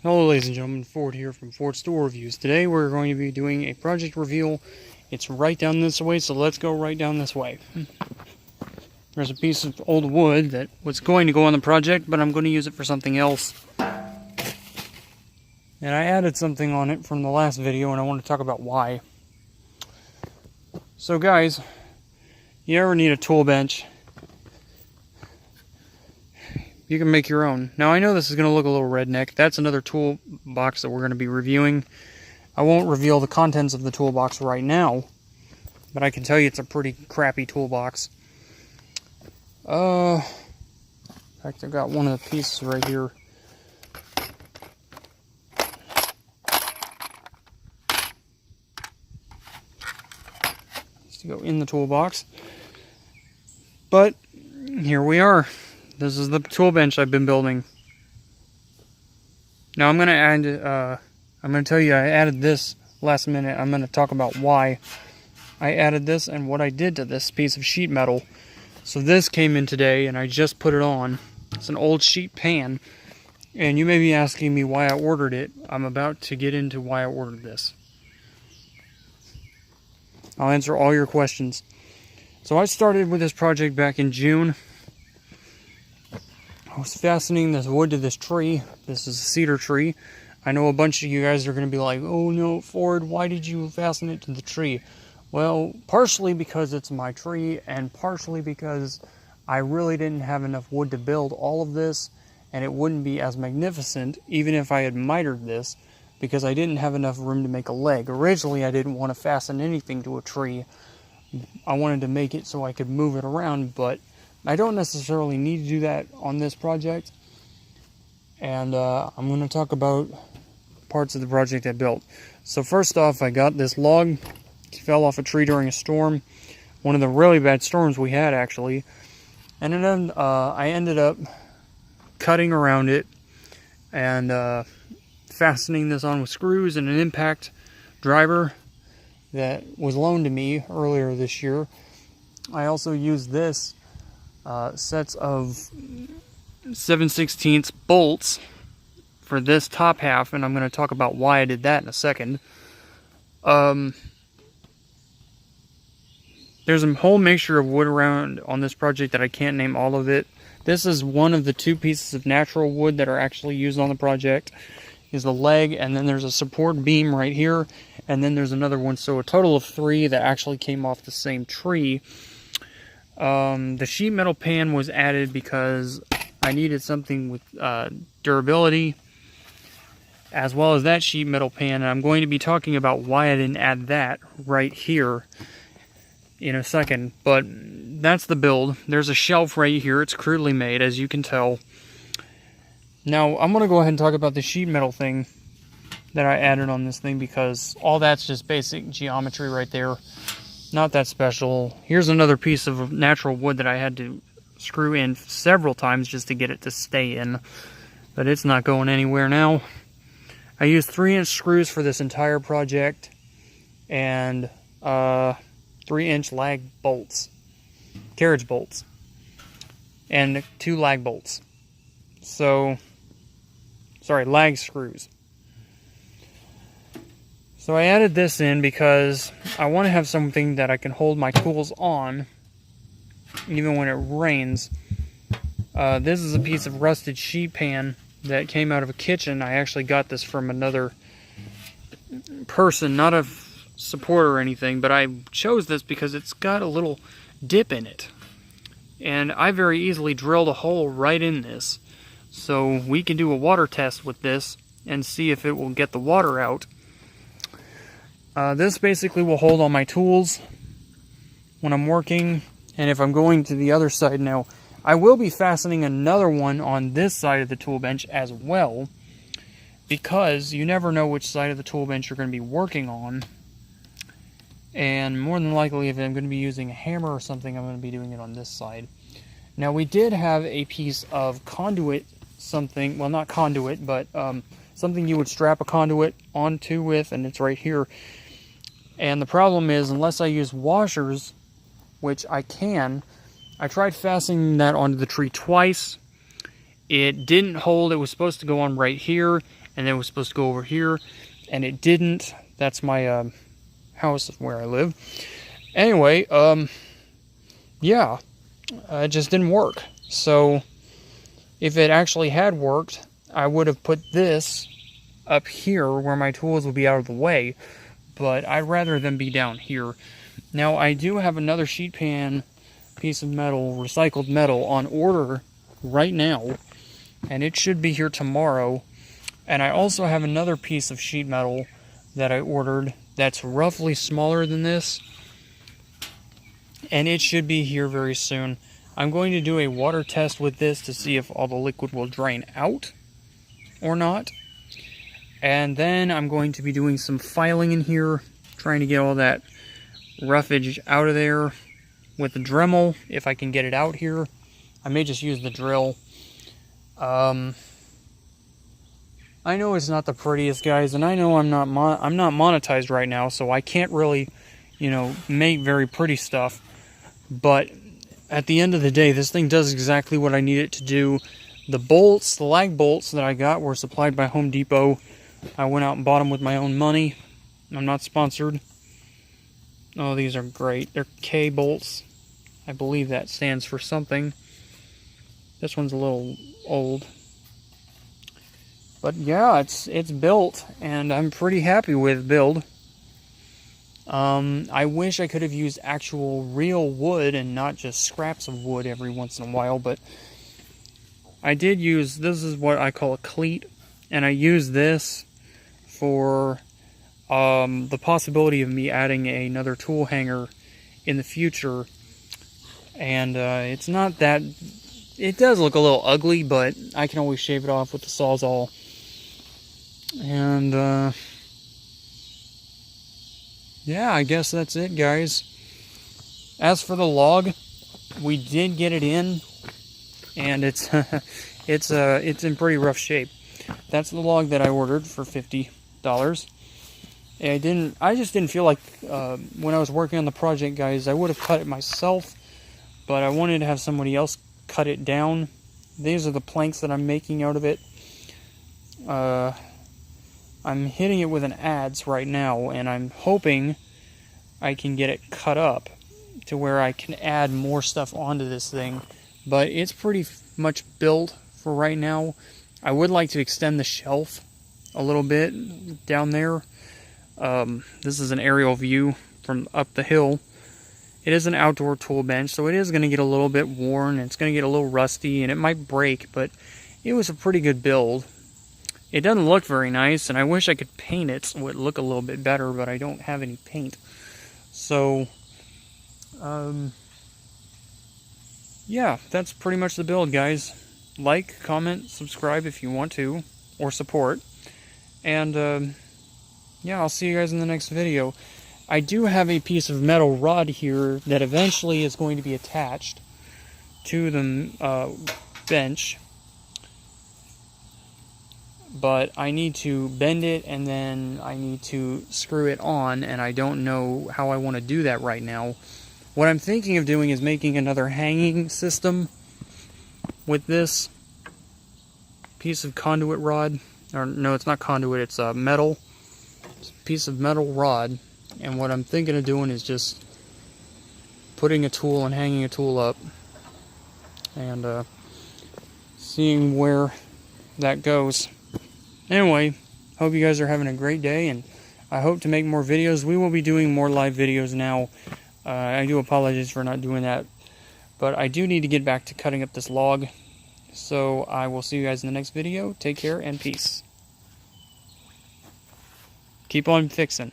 Hello ladies and gentlemen, Ford here from Ford Store Reviews. Today we're going to be doing a project reveal. It's right down this way, so let's go right down this way. There's a piece of old wood that was going to go on the project, but I'm going to use it for something else. And I added something on it from the last video, and I want to talk about why. So guys, you ever need a tool bench? You can make your own. Now I know this is going to look a little redneck. That's another toolbox that we're going to be reviewing. I won't reveal the contents of the toolbox right now, but I can tell you it's a pretty crappy toolbox. In fact, I got one of the pieces right here. Just to go in the toolbox. But here we are. This is the tool bench I've been building. Now I'm going to tell you I added this last minute. I'm going to talk about why I added this and what I did to this piece of sheet metal. So this came in today and I just put it on. It's an old sheet pan. And you may be asking me why I ordered it. I'm about to get into why I ordered this. I'll answer all your questions. So I started with this project back in June. I was fastening this wood to this tree. This is a cedar tree. I know a bunch of you guys are going to be like, oh no, Ford, why did you fasten it to the tree? Well, partially because it's my tree, and partially because I really didn't have enough wood to build all of this, and it wouldn't be as magnificent even if I had mitered this, because I didn't have enough room to make a leg. Originally, I didn't want to fasten anything to a tree. I wanted to make it so I could move it around, but I don't necessarily need to do that on this project, and I'm going to talk about parts of the project I built. So first off, I got this log. It fell off a tree during a storm, one of the really bad storms we had actually, and then I ended up cutting around it and fastening this on with screws and an impact driver that was loaned to me earlier this year. I also used this sets of 7/16 bolts for this top half, and I'm going to talk about why I did that in a second. There's a whole mixture of wood around on this project that I can't name all of it. This is one of the two pieces of natural wood that are actually used on the project, is the leg, and then there's a support beam right here, and then there's another one, so a total of 3 that actually came off the same tree. The sheet metal pan was added because I needed something with durability, as well as that sheet metal pan, and I'm going to be talking about why I didn't add that right here in a second. But that's the build. There's a shelf right here. It's crudely made, as you can tell. Now I'm going to go ahead and talk about the sheet metal thing that I added on this thing, because all that's just basic geometry right there. Not that special. Here's another piece of natural wood that I had to screw in several times just to get it to stay in, but it's not going anywhere now. I used 3-inch screws for this entire project, and 3-inch lag bolts, carriage bolts, and 2 lag bolts. So, sorry, lag screws. So I added this in because I want to have something that I can hold my tools on even when it rains. This is a piece of rusted sheet pan that came out of a kitchen. I actually got this from another person, not a supporter or anything, but I chose this because it's got a little dip in it. And I very easily drilled a hole right in this. So we can do a water test with this and see if it will get the water out. This basically will hold all my tools when I'm working, and if I'm going to the other side now, I will be fastening another one on this side of the tool bench as well, because you never know which side of the tool bench you're going to be working on, and more than likely if I'm going to be using a hammer or something, I'm going to be doing it on this side. Now we did have a piece of conduit, something, well not conduit, but something you would strap a conduit onto with, and it's right here. And the problem is, unless I use washers, which I can, I tried fastening that onto the tree twice, it didn't hold. It was supposed to go on right here, and then it was supposed to go over here, and it didn't. That's my house where I live. Anyway, yeah, it just didn't work. So if it actually had worked, I would have put this up here where my tools would be out of the way, but I'd rather them be down here. Now, I do have another sheet pan piece of metal, recycled metal, on order right now, and it should be here tomorrow. And I also have another piece of sheet metal that I ordered that's roughly smaller than this, and it should be here very soon. I'm going to do a water test with this to see if all the liquid will drain out or not. And then I'm going to be doing some filing in here, trying to get all that roughage out of there with the Dremel, if I can get it out here. I may just use the drill. I know it's not the prettiest, guys, and I know I'm not monetized right now, so I can't really, you know, make very pretty stuff. But at the end of the day, this thing does exactly what I need it to do. The bolts, the lag bolts that I got were supplied by Home Depot. I went out and bought them with my own money. I'm not sponsored. Oh, these are great. They're K bolts. I believe that stands for something. This one's a little old. But yeah, it's built, and I'm pretty happy with build. I wish I could have used actual real wood and not just scraps of wood every once in a while, but I did use, this is what I call a cleat, and I used this for the possibility of me adding another tool hanger in the future. And it's not that, it does look a little ugly, but I can always shave it off with the Sawzall. And yeah, I guess that's it, guys. As for the log, we did get it in, and it's it's in pretty rough shape. That's the log that I ordered for $50. And I just didn't feel like when I was working on the project, guys, I would have cut it myself, but I wanted to have somebody else cut it down. These are the planks that I'm making out of it. I'm hitting it with an adze right now, and I'm hoping I can get it cut up to where I can add more stuff onto this thing. But it's pretty much built for right now. I would like to extend the shelf a little bit down there. This is an aerial view from up the hill. It is an outdoor tool bench, so it is going to get a little bit worn, and it's going to get a little rusty, and it might break, but it was a pretty good build. It doesn't look very nice, and I wish I could paint it so it would look a little bit better, but I don't have any paint. So, yeah, that's pretty much the build, guys. Like, comment, subscribe if you want to, or support. And, yeah, I'll see you guys in the next video. I do have a piece of metal rod here that eventually is going to be attached to the bench. But I need to bend it, and then I need to screw it on, and I don't know how I want to do that right now. What I'm thinking of doing is making another hanging system with this piece of conduit rod. Or no, it's not conduit, it's a metal. It's a piece of metal rod. And what I'm thinking of doing is just putting a tool and hanging a tool up. And seeing where that goes. Anyway, hope you guys are having a great day, and I hope to make more videos. We will be doing more live videos now. I do apologize for not doing that, but I do need to get back to cutting up this log. So I will see you guys in the next video. Take care and peace. Keep on fixing.